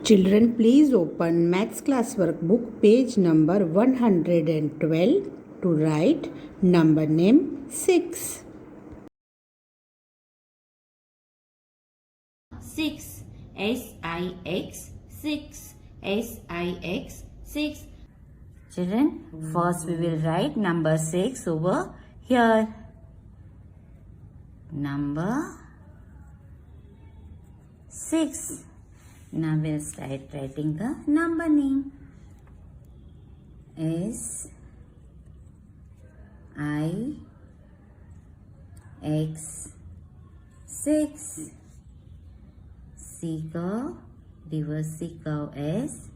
Children, please open Maths class workbook page number 112 to write number name 6. 6. S-I-X. 6. S-I-X. 6. Children, first we will write number 6 over here. Number 6. Now we'll start writing the number name. S I X 6. C curve, reverse C curve S,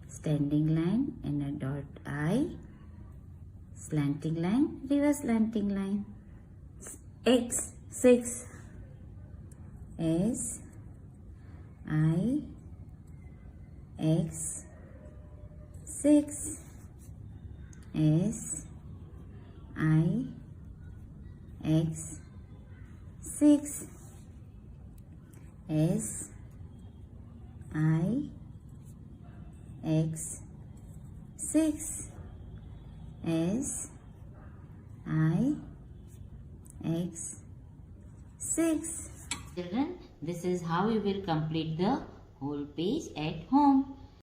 standing line and a dot I, slanting line, reverse slanting line. X 6. S I X 6. S I X 6. S I X 6. S I X 6. Children, this is how you will complete the whole page at home.